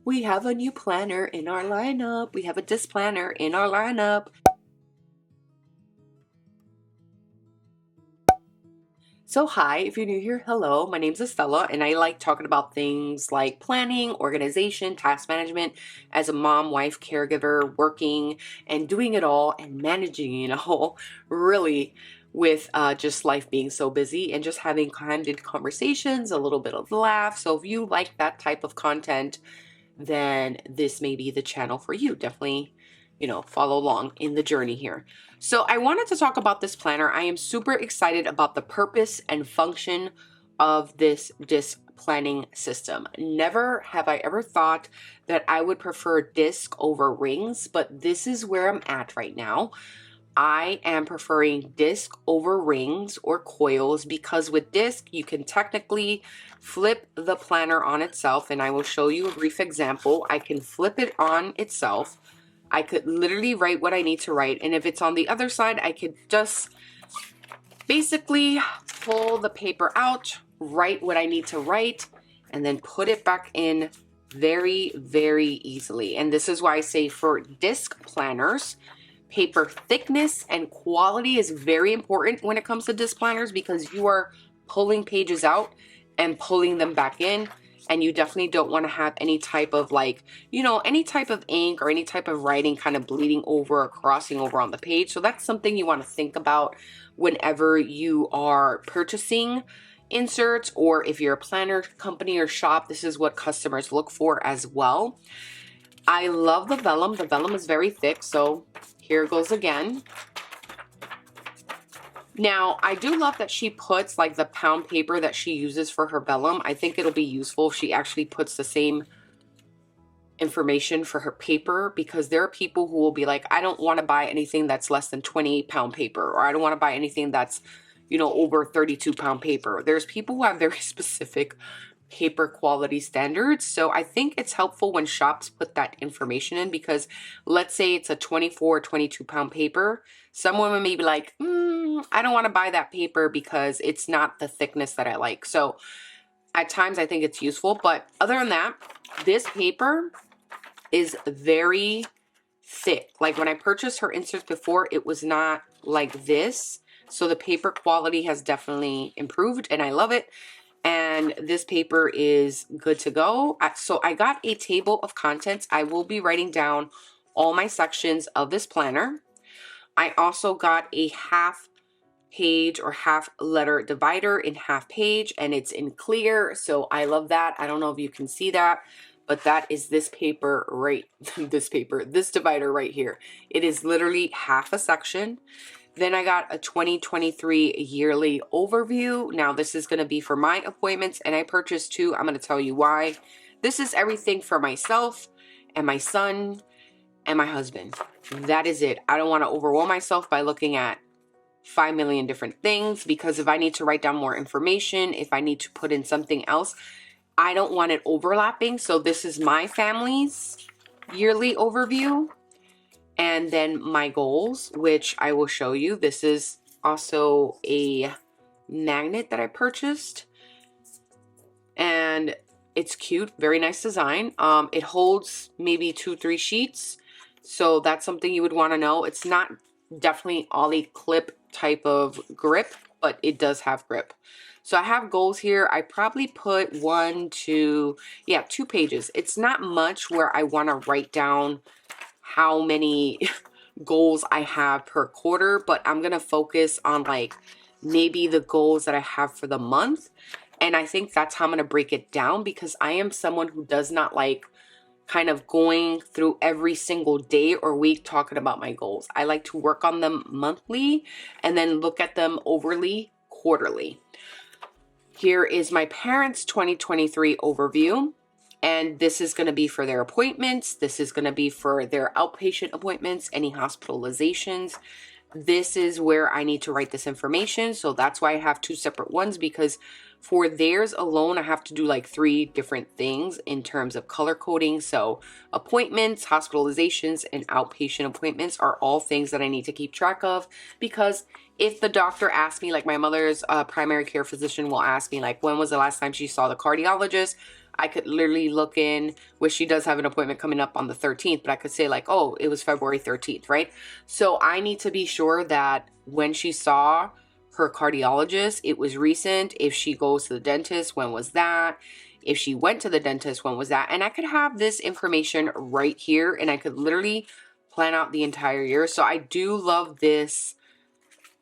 We have a new planner in our lineup. We have a disc planner in our lineup. So hi, if you're new here, hello, my name's Estella and I like talking about things like planning, organization, task management as a mom, wife, caregiver, working and doing it all and managing it all really with just life being so busy and just having candid conversations, a little bit of laugh. So if you like that type of content, then this may be the channel for you. Definitely, follow along in the journey here. So I wanted to talk about this planner. I am super excited about the purpose and function of this disc planning system. Never have I ever thought that I would prefer disc over rings, but this is where I'm at right now. I am preferring disc over rings or coils because with disc you can technically flip the planner on itself, and I will show you a brief example. I can flip it on itself. I could literally write what I need to write, and if it's on the other side I could just basically pull the paper out, write what I need to write, and then put it back in very, very easily. And this is why I say for disc planners, paper thickness and quality is very important when it comes to disc planners because you are pulling pages out and pulling them back in, and you definitely don't want to have any type of any type of ink or any type of writing kind of bleeding over or crossing over on the page. So that's something you want to think about whenever you are purchasing inserts, or if you're a planner company or shop, this is what customers look for as well. I love the vellum. The vellum is very thick, so here goes again. Now, I do love that she puts like the pound paper that she uses for her vellum. I think it'll be useful if she actually puts the same information for her paper, because there are people who will be like, I don't want to buy anything that's less than 20-pound paper, or I don't want to buy anything that's, over 32-pound paper. There's people who have very specific paper quality standards. So I think it's helpful when shops put that information in, because let's say it's a 24 or 22-pound paper. Some women may be like, I don't want to buy that paper because it's not the thickness that I like. So at times I think it's useful, but other than that, this paper is very thick. Like when I purchased her inserts before, it was not like this. So the paper quality has definitely improved and I love it. And this paper is good to go. So I got a table of contents. I will be writing down all my sections of this planner. I also got a half page or half letter divider in half page, and it's in clear. So I love that. I don't know if you can see that, but that is this paper right, this divider right here. It is literally half a section. Then I got a 2023 yearly overview. Now this is going to be for my appointments, and I purchased two. I'm going to tell you why. This is everything for myself and my son and my husband. That is it. I don't want to overwhelm myself by looking at 5 million different things, because if I need to write down more information, if I need to put in something else, I don't want it overlapping. So this is my family's yearly overview. And then my goals, which I will show you. This is also a magnet that I purchased, and it's cute, very nice design. It holds maybe 2-3 sheets, so that's something you would want to know. It's not definitely ollie clip type of grip, but it does have grip. So I have goals here. I probably put 2 pages. It's not much where I want to write down how many goals I have per quarter, but I'm gonna focus on like maybe the goals that I have for the month. And I think that's how I'm gonna break it down, because I am someone who does not like kind of going through every single day or week talking about my goals. I like to work on them monthly and then look at them overly quarterly. Here is my parents' 2023 overview. And this is going to be for their appointments. This is going to be for their outpatient appointments, any hospitalizations. This is where I need to write this information. So that's why I have 2 separate ones, because for theirs alone, I have to do like 3 different things in terms of color coding. So appointments, hospitalizations, and outpatient appointments are all things that I need to keep track of, because if the doctor asks me, like my mother's primary care physician will ask me like, when was the last time she saw the cardiologist? I could literally look in, which she does have an appointment coming up on the 13th, but I could say like, oh, it was February 13th, right? So I need to be sure that when she saw her cardiologist, it was recent. If she goes to the dentist, when was that? If she went to the dentist, when was that? And I could have this information right here, and I could literally plan out the entire year. So I do love this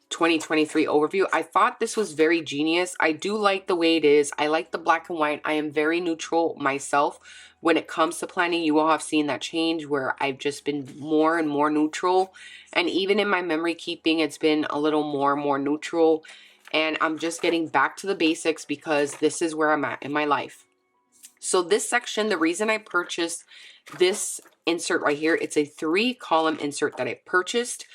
2023 overview. I thought this was very genius. I do like the way it is. I like the black and white. I am very neutral myself when it comes to planning. You all have seen that change where I've just been more and more neutral. And even in my memory keeping, it's been a little more and more neutral. And I'm just getting back to the basics because this is where I'm at in my life. So this section, the reason I purchased this insert right here, it's a 3-column insert that I purchased.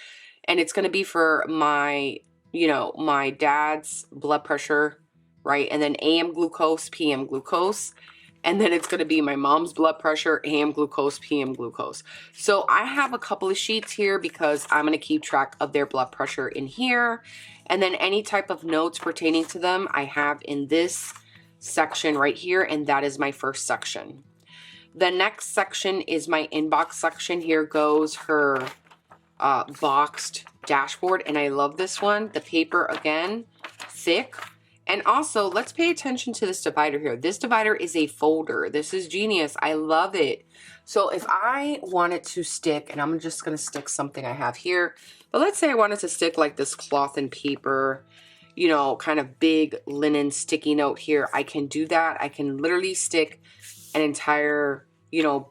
And it's going to be for my, my dad's blood pressure, right? And then AM glucose, PM glucose. And then it's going to be my mom's blood pressure, AM glucose, PM glucose. So I have a couple of sheets here because I'm going to keep track of their blood pressure in here. And then any type of notes pertaining to them I have in this section right here. And that is my first section. The next section is my inbox section. Here goes her boxed dashboard, and I love this one. The paper, again, thick. And also, let's pay attention to this divider here. This divider is a folder. This is genius. I love it. So if I wanted to stick, and I'm just going to stick something I have here, but let's say I wanted to stick like this cloth and paper, kind of big linen sticky note here, I can do that. I can literally stick an entire,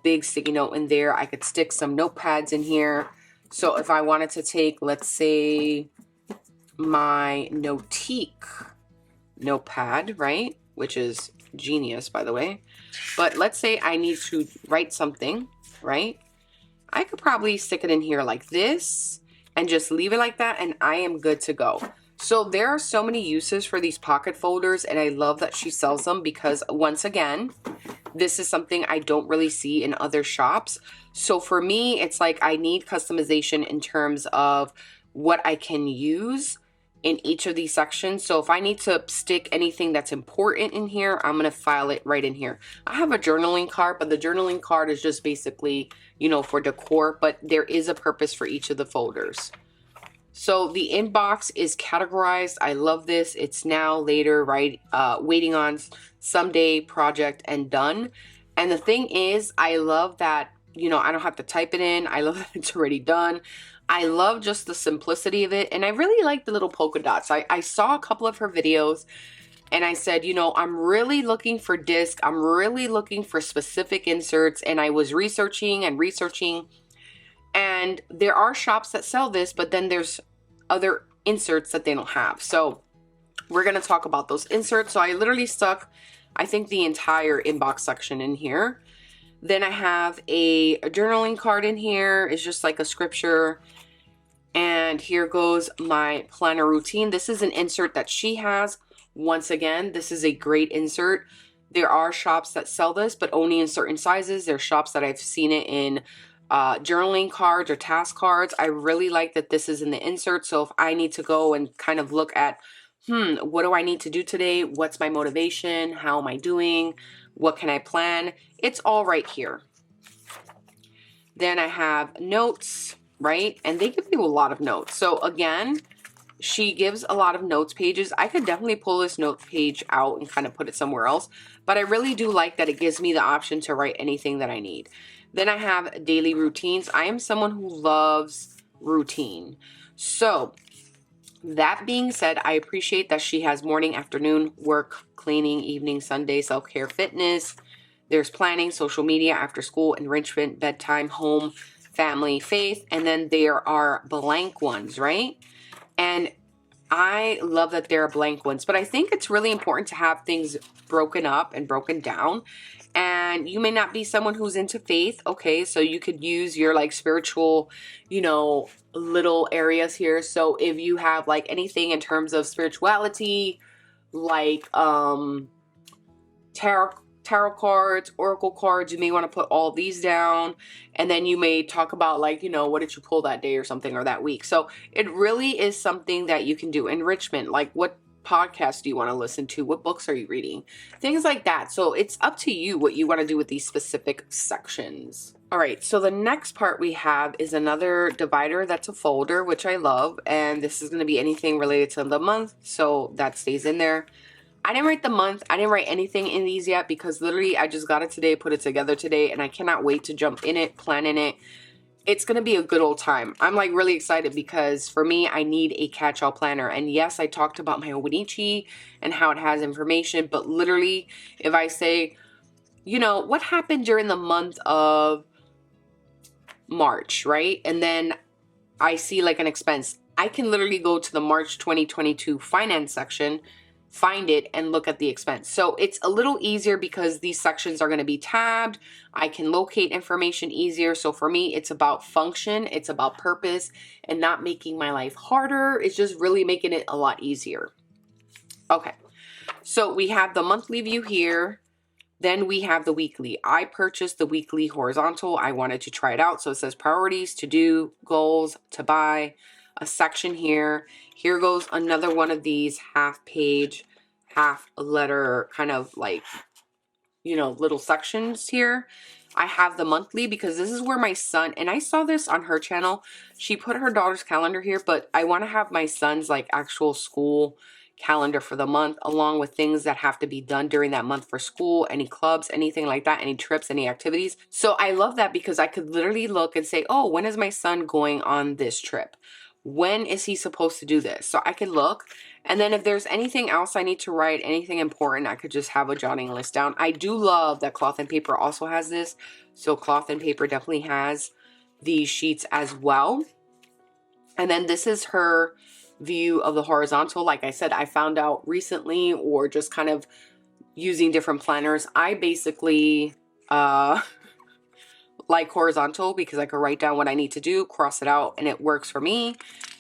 big sticky note in there. I could stick some notepads in here. So if I wanted to take, let's say, my Notique notepad, right? Which is genius, by the way. But let's say I need to write something, right? I could probably stick it in here like this and just leave it like that, and I am good to go. So there are so many uses for these pocket folders, and I love that she sells them because, once again, this is something I don't really see in other shops. So for me, it's like I need customization in terms of what I can use in each of these sections. So if I need to stick anything that's important in here, I'm going to file it right in here. I have a journaling card, but the journaling card is just basically, for decor, but there is a purpose for each of the folders. So the inbox is categorized. I love this. It's now, later, right? Waiting on, someday, project, and done. And the thing is, I love that, I don't have to type it in. I love that it's already done. I love just the simplicity of it. And I really like the little polka dots. I saw a couple of her videos and I said, I'm really looking for disc. I'm really looking for specific inserts. And I was researching. And there are shops that sell this, but then there's other inserts that they don't have. So we're going to talk about those inserts. So I literally stuck, I think, the entire inbox section in here. Then I have a journaling card in here. It's just like a scripture. And here goes my planner routine. This is an insert that she has. Once again, this is a great insert. There are shops that sell this, but only in certain sizes. There's shops that I've seen it in journaling cards or task cards. I really like that this is in the insert. So if I need to go and kind of look at, what do I need to do today? What's my motivation? How am I doing? What can I plan? It's all right here. Then I have notes, right? And they give you a lot of notes. So again, she gives a lot of notes pages. I could definitely pull this note page out and kind of put it somewhere else. But I really do like that it gives me the option to write anything that I need. Then I have daily routines. I am someone who loves routine. So that being said, I appreciate that she has morning, afternoon, work, cleaning, evening, Sunday, self-care, fitness. There's planning, social media, after school, enrichment, bedtime, home, family, faith. And then there are blank ones, right? And I love that there are blank ones. But I think it's really important to have things broken up and broken down. And you may not be someone who's into faith. Okay, so you could use your like spiritual, little areas here. So if you have like anything in terms of spirituality, like tarot cards, oracle cards, you may want to put all these down. And then you may talk about like, what did you pull that day or something, or that week. So it really is something that you can do. Enrichment, like what podcasts do you want to listen to? What books are you reading? Things like that. So it's up to you what you want to do with these specific sections. All right, so the next part we have is another divider that's a folder, which I love. And this is going to be anything related to the month. So that stays in there. I didn't write the month. I didn't write anything in these yet because literally I just got it today, put it together today, and I cannot wait to jump in it, plan in it. It's going to be a good old time. I'm like really excited because for me, I need a catch-all planner. And yes, I talked about my Hobonichi and how it has information, but literally if I say, you know, what happened during the month of March, right? And then I see like an expense. I can literally go to the March 2022 finance section, find it, and look at the expense. So it's a little easier because these sections are going to be tabbed. I can locate information easier. So for me, it's about function, it's about purpose, and not making my life harder. It's just really making it a lot easier. Okay, so we have the monthly view here. Then we have the weekly. I purchased the weekly horizontal. I wanted to try it out. So it says priorities, to do, goals, to buy, a section here. Here goes another one of these half page, half letter kind of like, you know, little sections here. I have the monthly because this is where my son, and I saw this on her channel. She put her daughter's calendar here, but I want to have my son's like actual school calendar for the month, along with things that have to be done during that month for school, any clubs, anything like that, any trips, any activities. So I love that because I could literally look and say, oh, when is my son going on this trip? When is he supposed to do this? So I could look. And then if there's anything else I need to write, anything important, I could just have a jotting list down. I do love that Cloth and Paper also has this. So Cloth and Paper definitely has these sheets as well. And then this is her view of the horizontal. Like I said, I found out recently, or just kind of using different planners, I basically like horizontal because I can write down what I need to do, cross it out, and it works for me.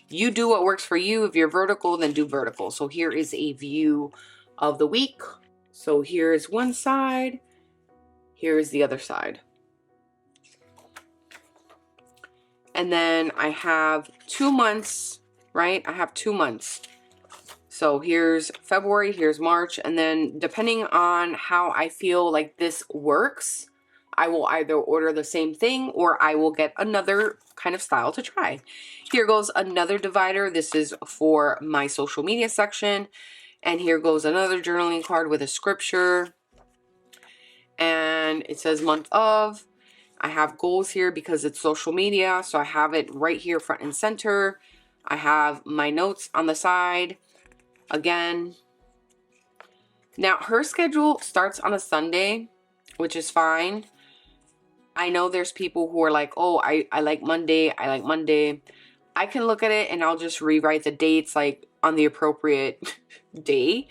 You do what works for you. If you're vertical, then do vertical. So here is a view of the week. So here's one side, here's the other side. And then I have 2 months, right? I have 2 months. So here's February, here's March, and then depending on how I feel like this works, I will either order the same thing or I will get another kind of style to try. Here goes another divider. This is for my social media section. And here goes another journaling card with a scripture. And it says month of. I have goals here because it's social media. So I have it right here front and center. I have my notes on the side. Again. Now her schedule starts on a Sunday, which is fine. I know there's people who are like, oh, I like Monday. I like Monday. I can look at it and I'll just rewrite the dates like on the appropriate day.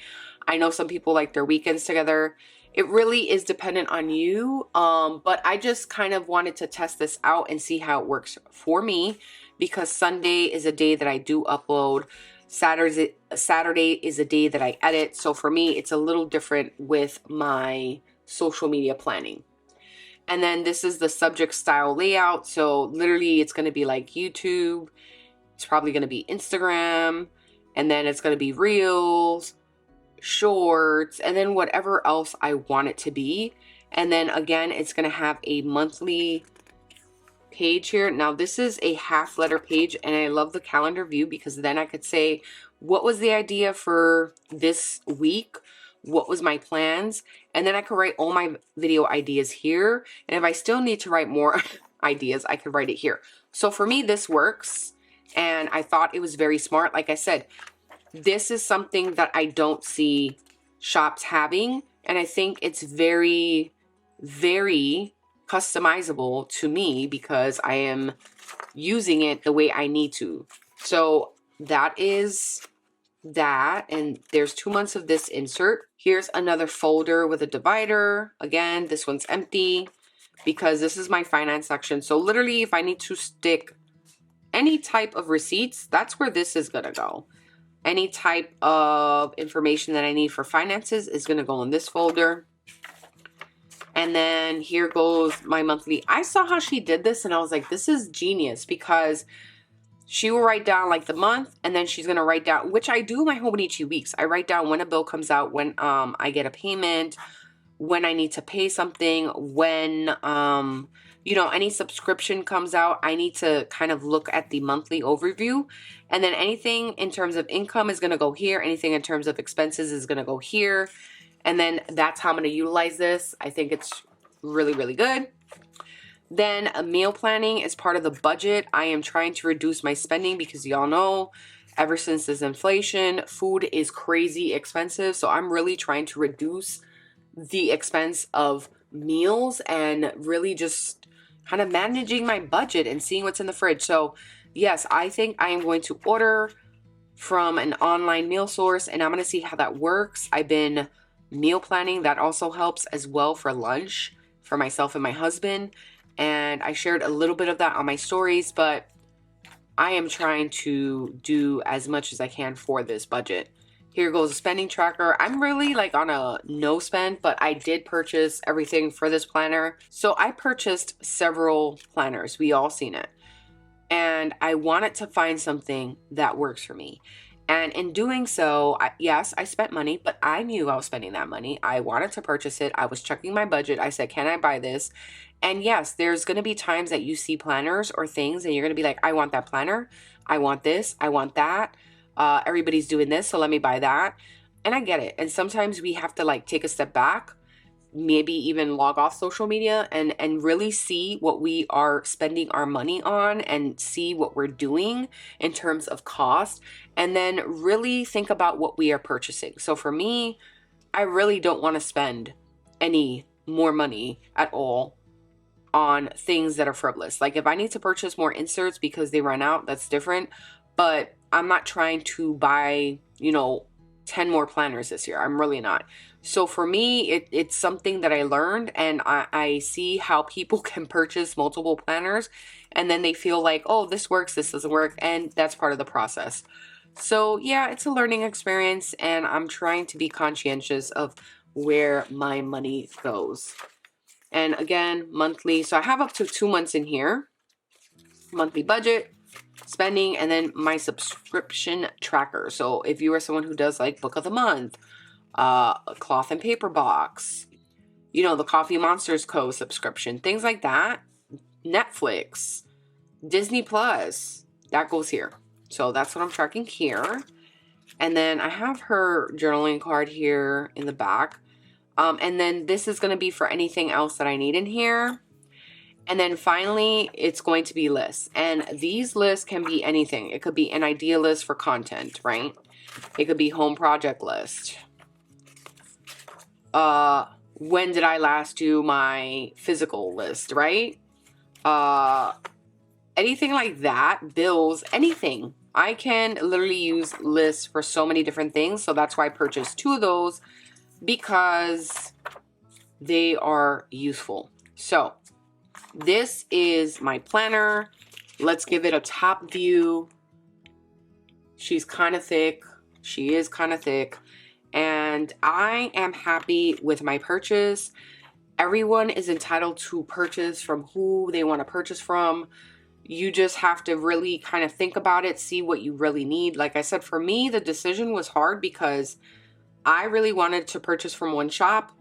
I know some people like their weekends together. It really is dependent on you. But I just kind of wanted to test this out and see how it works for me, because Sunday is a day that I do upload. Saturday is a day that I edit. So for me, it's a little different with my social media planning. And then this is the subject style layout. So literally it's going to be like YouTube. It's probably going to be Instagram. And then it's going to be Reels, Shorts, and then whatever else I want it to be. And then again, it's going to have a monthly page here. Now this is a half letter page, and I love the calendar view because then I could say, what was the idea for this week? What was my plans? And then I could write all my video ideas here. And if I still need to write more ideas, I could write it here. So for me, this works. And I thought it was very smart. Like I said, this is something that I don't see shops having. And I think it's very, very customizable to me because I am using it the way I need to. So that is that. And there's 2 months of this insert. Here's another folder with a divider. Again, this one's empty because this is my finance section. So literally if I need to stick any type of receipts, that's where this is going to go. Any type of information that I need for finances is going to go in this folder. And then here goes my monthly. I saw how she did this and I was like, this is genius, because she will write down like the month, and then she's going to write down, which I do my Hobonichi weeks. I write down when a bill comes out, when I get a payment, when I need to pay something, when you know, any subscription comes out. I need to kind of look at the monthly overview, and then anything in terms of income is going to go here, anything in terms of expenses is going to go here, and then that's how I'm going to utilize this. I think it's really, really good. Then meal planning is part of the budget. I am trying to reduce my spending because y'all know ever since this inflation, food is crazy expensive. So I'm really trying to reduce the expense of meals and really just kind of managing my budget and seeing what's in the fridge. So yes, I think I am going to order from an online meal source, and I'm going to see how that works. I've been meal planning. That also helps as well for lunch for myself and my husband. And I shared a little bit of that on my stories, but I am trying to do as much as I can for this budget. Here goes a spending tracker. I'm really like on a no spend, but I did purchase everything for this planner. So I purchased several planners. We all seen it. And I wanted to find something that works for me. And in doing so, yes, I spent money, but I knew I was spending that money. I wanted to purchase it. I was checking my budget. I said, can I buy this? And yes, there's going to be times that you see planners or things and you're going to be like, I want that planner. I want this. I want that. Everybody's doing this, so let me buy that. And I get it. And sometimes we have to like take a step back, maybe even log off social media and really see what we are spending our money on and see what we're doing in terms of cost, and then really think about what we are purchasing. So for me, I really don't want to spend any more money at all on things that are frivolous. Like if I need to purchase more inserts because they run out, that's different. But I'm not trying to buy, you know, 10 more planners this year. I'm really not. So for me, it's something that I learned, and I see how people can purchase multiple planners and then they feel like, oh, this works, this doesn't work. And that's part of the process. So yeah, it's a learning experience, and I'm trying to be conscientious of where my money goes. And again, monthly. So I have up to 2 months in here. Monthly budget, spending, and then my subscription tracker. So if you are someone who does like book of the month, a cloth and paper box, you know, the Coffee Monsters Co. subscription, things like that, Netflix, Disney Plus, that goes here. So that's what I'm tracking here. And then I have her journaling card here in the back. And then this is going to be for anything else that I need in here. And then finally, it's going to be lists. And these lists can be anything. It could be an idea list for content, right? It could be home project list. When did I last do my physical list, right? Anything like that, bills, anything. I can literally use lists for so many different things. So that's why I purchased 2 of those, because they are useful. So this is my planner. Let's give it a top view. She's kind of thick. She is kind of thick. And I am happy with my purchase. Everyone is entitled to purchase from who they want to purchase from. You just have to really kind of think about it, see what you really need. Like I said, for me, the decision was hard because I really wanted to purchase from one shop.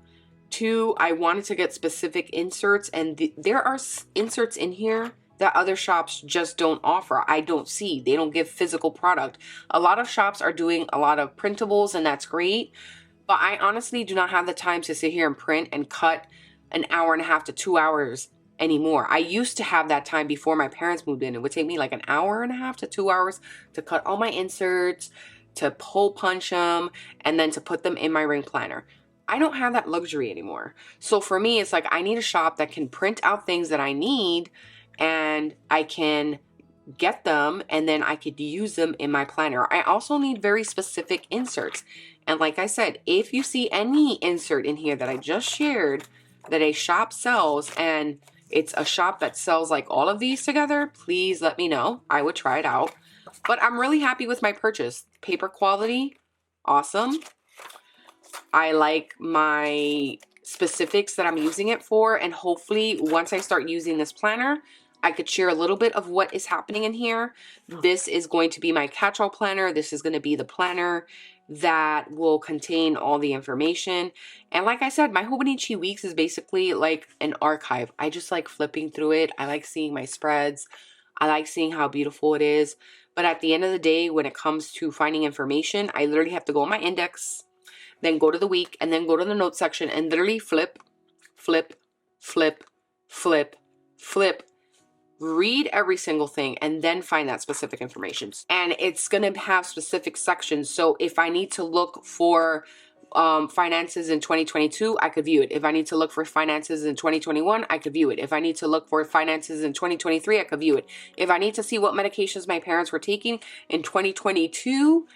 2, I wanted to get specific inserts, and there are inserts in here that other shops just don't offer. I don't see. They don't give physical product. A lot of shops are doing a lot of printables, and that's great. But I honestly do not have the time to sit here and print and cut an hour and a half to 2 hours anymore. I used to have that time before my parents moved in. It would take me like an hour and a half to 2 hours to cut all my inserts, to hole punch them, and then to put them in my ring planner. I don't have that luxury anymore. So for me, it's like I need a shop that can print out things that I need, and I can get them, and then I could use them in my planner. I also need very specific inserts. And like I said, if you see any insert in here that I just shared that a shop sells, and it's a shop that sells like all of these together, please let me know. I would try it out. But I'm really happy with my purchase. Paper quality, awesome. I like my specifics that I'm using it for, and hopefully once I start using this planner, I could share a little bit of what is happening in here. This is going to be my catch-all planner. This is going to be the planner that will contain all the information. And like I said, my Hobonichi Weeks is basically like an archive. I just like flipping through it. I like seeing my spreads. I like seeing how beautiful it is. But at the end of the day, when it comes to finding information, I literally have to go on my index, then go to the week, and then go to the notes section and literally flip, flip, flip, flip, flip, read every single thing, and then find that specific information. And it's going to have specific sections. So if I need to look for finances in 2022, I could view it. If I need to look for finances in 2021, I could view it. If I need to look for finances in 2023, I could view it. If I need to see what medications my parents were taking in 2022,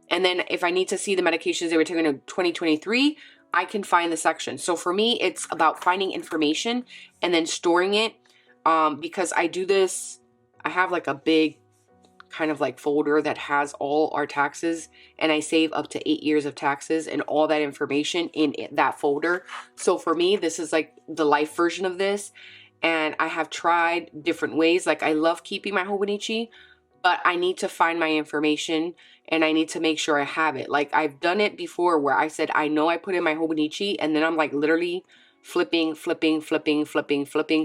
and then if I need to see the medications they were taking in 2023, I can find the section. So for me, it's about finding information and then storing it. Because I do this, I have like a big kind of like folder that has all our taxes, and I save up to 8 years of taxes and all that information in that folder. So for me, this is like the life version of this. And I have tried different ways. Like I love keeping my Hobonichi, but I need to find my information and I need to make sure I have it. Like I've done it before where I said, I know I put in my Hobonichi, and then I'm like literally flipping,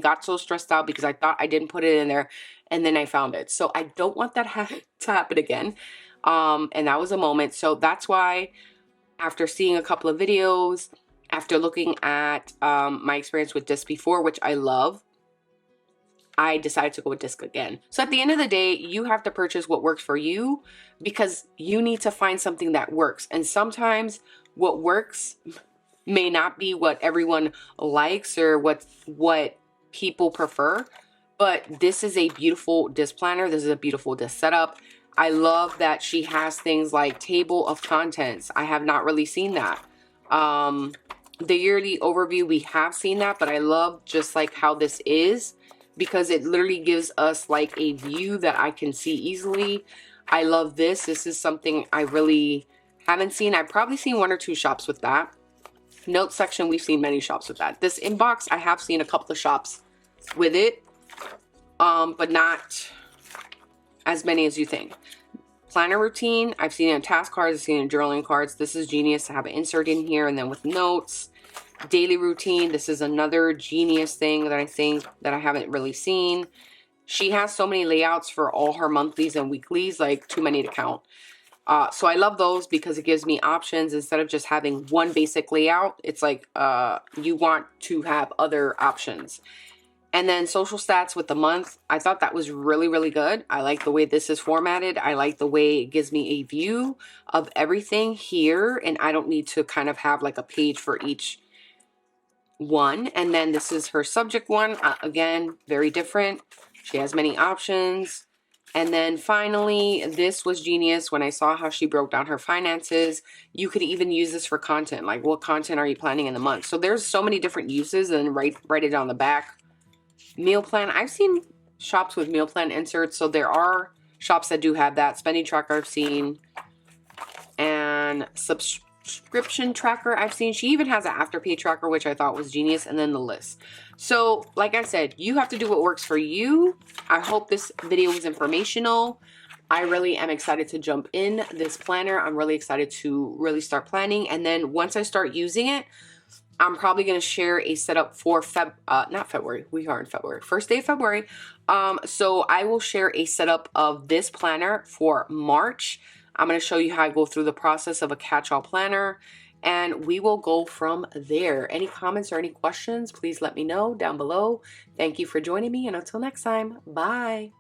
got so stressed out because I thought I didn't put it in there, and then I found it. So I don't want that to happen again. And that was a moment. So that's why after seeing a couple of videos, after looking at my experience with Disc before, which I love, I decided to go with Disc again. So at the end of the day, you have to purchase what works for you because you need to find something that works. And sometimes what works may not be what everyone likes or what people prefer, but this is a beautiful disc planner. This is a beautiful disc setup. I love that she has things like table of contents. I have not really seen that. The yearly overview, we have seen that, but I love just like how this is because it literally gives us like a view that I can see easily. I love this. This is something I really haven't seen. I've probably seen 1 or 2 shops with that. Notes section, we've seen many shops with that. This inbox, I have seen a couple of shops with it, but not as many as you think. Planner routine, I've seen it in task cards, I've seen it in journaling cards. This is genius to have an insert in here and then with notes. Daily routine, this is another genius thing that I think that I haven't really seen. She has so many layouts for all her monthlies and weeklies, like too many to count. So I love those because it gives me options instead of just having one basic layout. It's like you want to have other options. And then social stats with the month. I thought that was really, really good. I like the way this is formatted. I like the way it gives me a view of everything here. And I don't need to kind of have like a page for each one. And then this is her subject one. Again, very different. She has many options. And then finally, this was genius when I saw how she broke down her finances. You could even use this for content. Like, what content are you planning in the month? So there's so many different uses, and write it down the back. Meal plan. I've seen shops with meal plan inserts. So there are shops that do have that. Spending tracker I've seen. And subscription tracker I've seen. She even has an Afterpay tracker, which I thought was genius. And then the list. So like I said, you have to do what works for you. I hope this video was informational. I really am excited to jump in this planner. I'm really excited to really start planning. And then once I start using it, I'm probably going to share a setup for not February. We are in February. First day of February. So I will share a setup of this planner for March. I'm going to show you how I go through the process of a catch-all planner. And we will go from there. Any comments or any questions, please let me know down below. Thank you for joining me. And until next time, bye.